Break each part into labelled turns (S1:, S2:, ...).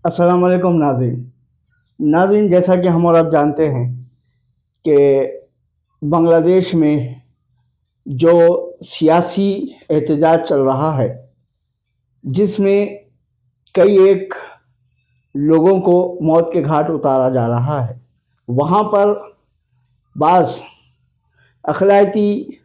S1: अस्सलाम वालेकुम नाज़रीन, जैसा कि हम और आप जानते हैं कि बांग्लादेश में जो सियासी एहतजाज चल रहा है, जिसमें कई एक लोगों को मौत के घाट उतारा जा रहा है, वहाँ पर बाज़ अखलाती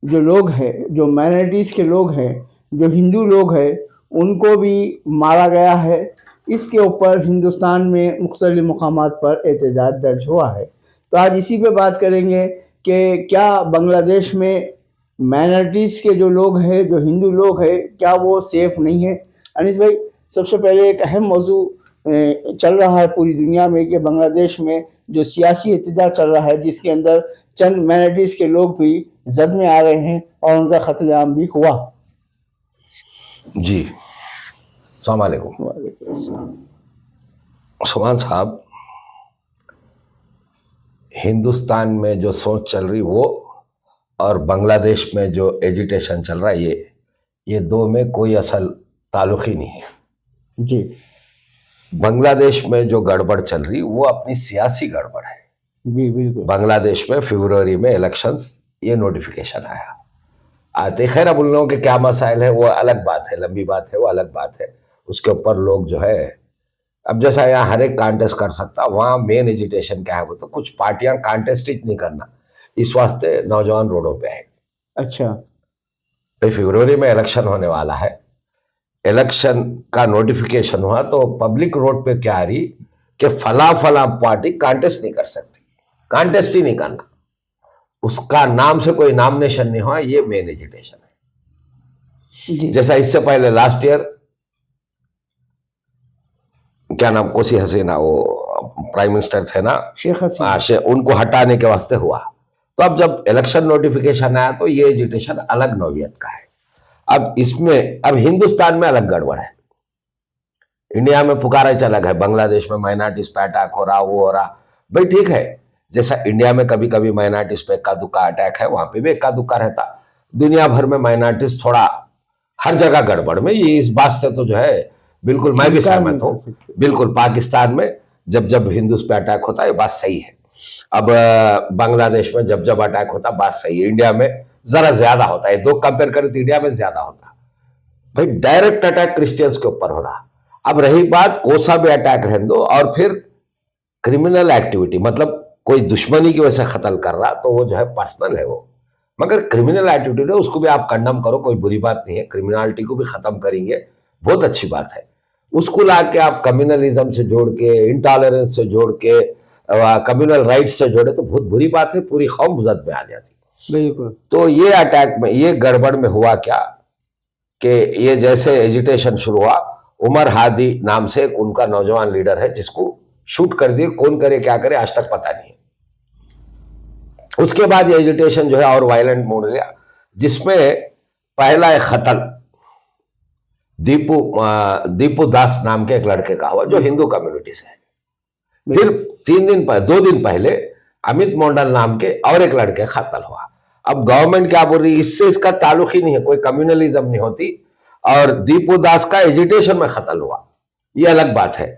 S1: जो लोग हैं, जो माइनॉरिटीज़ के लोग हैं, जो हिंदू लोग हैं, उनको भी मारा गया है। इसके ऊपर हिंदुस्तान में मुख्तलिफ़ मकामात पर एहतजाज दर्ज हुआ है। तो आज इसी पे बात करेंगे कि क्या बांग्लादेश में माइनॉरिटीज़ के जो लोग हैं, जो हिंदू लोग हैं, क्या वो सेफ़ नहीं है। अनीस भाई, सबसे पहले एक अहम मौजू चल रहा है पूरी दुनिया में कि बांग्लादेश में जो सियासी एहतजाज चल रहा है, जिसके अंदर चंद माइनॉरिटीज़ के लोग भी जद में आ रहे हैं और उनका कत्लेआम भी हुआ।
S2: जी, अस्सलाम वालेकुम। सुभान साहब, हिंदुस्तान में जो सोच चल रही वो और बांग्लादेश में जो एजिटेशन चल रहा है, ये दो में कोई असल ताल्लुक ही नहीं है।
S1: जी,
S2: बांग्लादेश में जो गड़बड़ चल रही वो अपनी सियासी गड़बड़ है।
S1: जी बिल्कुल।
S2: बांग्लादेश में फरवरी में इलेक्शंस, ये नोटिफिकेशन आया आते। खैर, अब उन लोगों के क्या मसाइल है वो अलग बात है, लंबी बात है, वो अलग बात है। उसके ऊपर लोग जो है, अब जैसा यहाँ हर एक कांटेस्ट कर सकता, वहाँ मेन एजिटेशन क्या है, वो तो कुछ पार्टियां कांटेस्ट ही नहीं करना, इस वास्ते नौजवान रोडों पे है।
S1: अच्छा,
S2: तो फरवरी में इलेक्शन होने वाला है। इलेक्शन का नोटिफिकेशन हुआ तो पब्लिक रोड पे क्या आ रही कि फला फला पार्टी कांटेस्ट नहीं कर सकती, कांटेस्ट ही नहीं करना, उसका नाम से कोई नॉमिनेशन नहीं हुआ, ये मेन एजिटेशन है।
S1: जी,
S2: जैसा इससे पहले लास्ट ईयर क्या नाम, कोसी हसीना, वो प्राइम मिनिस्टर थे ना,
S1: शेख हसीना,
S2: उनको हटाने के वास्ते हुआ। तो अब जब इलेक्शन नोटिफिकेशन आया तो ये एजिटेशन अलग नौयत का है। अब इसमें अब हिंदुस्तान में अलग गड़बड़ है। इंडिया में पुकारा अलग है, बांग्लादेश में माइनॉरिटीज पे अटैक हो रहा, वो हो रहा। भाई ठीक है, जैसा इंडिया में कभी कभी माइनॉरिटीज पे इक्का दुक्का अटैक है, वहां पे भी इक्का दुक्का रहता। दुनिया भर में माइनॉरिटीज थोड़ा हर जगह गड़बड़ में, ये इस बात से तो जो है बिल्कुल मैं भी सहमत हूँ। बिल्कुल, पाकिस्तान में जब जब हिंदूज पे अटैक होता है, ये बात सही है। अब बांग्लादेश में जब जब अटैक होता है, बात सही है। इंडिया में जरा ज्यादा होता है, दो कंपेयर करें तो इंडिया में ज्यादा होता। भाई डायरेक्ट अटैक क्रिश्चियंस के ऊपर हो रहा। अब रही बात कोसा भी अटैक रहने दो, और फिर क्रिमिनल एक्टिविटी, मतलब कोई दुश्मनी की वजह से कत्ल कर रहा, तो वो जो है पर्सनल है वो। मगर क्रिमिनल एक्टिविटी है, उसको भी आप कंडम करो, कोई बुरी बात नहीं है। क्रिमिनलिटी को भी खत्म करेंगे, बहुत अच्छी बात है। उसको ला के आप कम्युनलिज्म से जोड़ के, इंटॉलरेंस से जोड़ के, कम्युनल राइट्स से जोड़े तो बहुत बुरी बात है, पूरी कौम जद में आ जाती।
S1: बिल्कुल।
S2: तो ये अटैक में, ये गड़बड़ में हुआ क्या कि ये जैसे एजिटेशन शुरू हुआ, उमर हादी नाम से एक उनका नौजवान लीडर है, जिसको शूट कर दिए। कौन करे क्या करे आज तक पता नहीं है। उसके बाद ये एजिटेशन जो है और वायलेंट मोड़ लिया, जिसमें पहला एक कत्ल दीपू दास नाम के एक लड़के का हुआ, जो हिंदू कम्युनिटी से है। फिर 2 दिन पहले अमित मोंडल नाम के और एक लड़के का कत्ल हुआ। अब गवर्नमेंट क्या बोल रही है, इससे इसका ताल्लुक ही नहीं है, कोई कम्युनलिज्म नहीं होती, और दीपू दास का एजिटेशन में कत्ल हुआ, ये अलग बात है।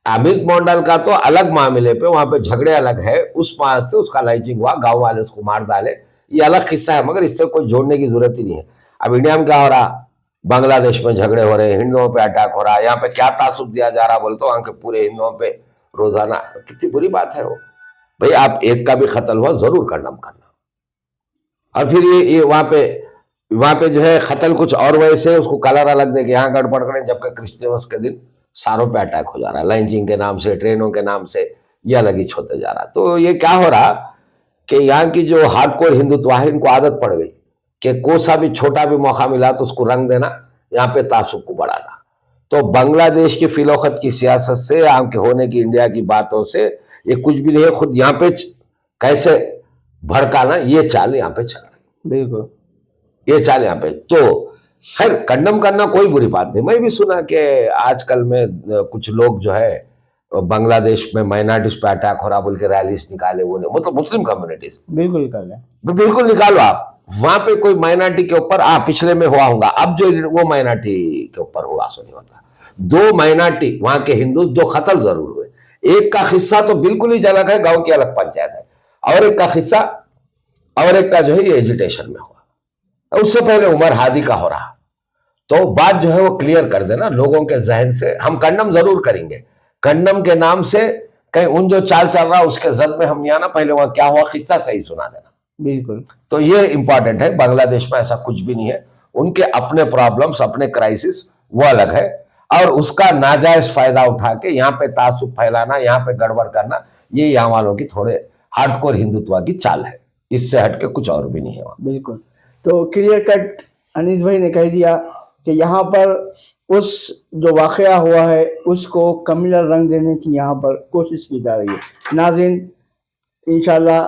S2: अमित मोंडल का तो अलग मामले पे, वहां पे झगड़े अलग है, उस बात से उसका लाइचिंग हुआ, गांव वाले उसको मार डाले, ये अलग किस्सा है। मगर इससे कोई जोड़ने की जरूरत ही नहीं है। अब इंडिया में क्या हो रहा, बांग्लादेश में झगड़े हो रहे, हिंदुओं पे अटैक हो रहा, यहाँ पे क्या तासुब दिया जा रहा बोले तो वहां के पूरे हिंदुओं पे रोजाना, कितनी बुरी बात है वो। भाई आप एक का भी कत्ल हुआ जरूर कंडम करना। और फिर ये वहां पे जो है कत्ल कुछ और वजह से उसको कलर अलग दे के यहाँ गड़बड़ करें, जबकि क्रिश्चियंस के दिन सारों पे अटैक हो जा रहा है, लाइंचिंग के नाम से, ट्रेनों के नाम से, ये अलग ही छोड़ते जा रहा। तो ये क्या हो रहा कि यहाँ की जो हार्डकोर हिंदुत्व है, इनको आदत पड़ गई कि कोसा भी छोटा भी मौका मिला तो उसको रंग देना, यहाँ पे तासुब को बढ़ाना। तो बांग्लादेश की फिलोखत की सियासत से, यहाँ के होने की इंडिया की बातों से ये कुछ भी नहीं है। खुद यहाँ पे कैसे भड़काना, ये चाल यहाँ पे चल रही।
S1: बिल्कुल,
S2: ये चाल यहाँ पे। तो खैर, कंडम करना कोई बुरी बात नहीं। मैं भी सुना कि आजकल में कुछ लोग जो है बांग्लादेश में माइनॉरिटीज पे अटैक हो रहा बोल के रैलीज निकाले, वो नहीं, मतलब मुस्लिम कम्युनिटीज।
S1: बिल्कुल निकाले,
S2: बिल्कुल निकालो आप। वहां पे कोई माइनॉरिटी के ऊपर पिछले में हुआ होगा, अब जो वो माइनॉरिटी के ऊपर हुआ सो नहीं होता। दो माइनॉरिटी वहां के हिंदू जो कत्ल जरूर हुए, एक का हिस्सा तो बिल्कुल ही अलग है, गांव की अलग पंचायत है, और एक का हिस्सा और एक का जो है ये एजुटेशन में हुआ, उससे पहले उमर हादी का हो रहा। तो बात जो है वो क्लियर कर देना लोगों के जहन से। हम कंडम जरूर करेंगे, कंडम के नाम से कहीं उन जो चाल चल रहा उसके जद में हम नहीं आना, पहले वहां क्या हुआ किस्सा सही सुना देना।
S1: बिल्कुल।
S2: तो ये इंपॉर्टेंट है। बांग्लादेश में ऐसा कुछ भी नहीं है, उनके अपने प्रॉब्लम्स, अपने क्राइसिस वो अलग है, और उसका नाजायज फायदा उठा के यहाँ पे तासुब फैलाना, यहाँ पे गड़बड़ करना, ये यहाँ वालों की थोड़े हार्डकोर हिंदुत्व की चाल है, इससे हटके कुछ और भी नहीं है वहाँ।
S1: बिल्कुल। तो क्लियर कट अनीस भाई ने कह दिया कि यहाँ पर उस जो वाकया हुआ है उसको कम्युनल रंग देने की यहाँ पर कोशिश की जा रही है। नाज़रीन, इंशाल्लाह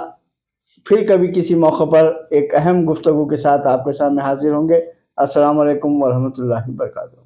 S1: फिर कभी किसी मौके पर एक अहम गुफ्तगू के साथ आपके सामने हाजिर होंगे। अस्सलाम वालेकुम वरहमतुल्लाहि वबरकातुहू।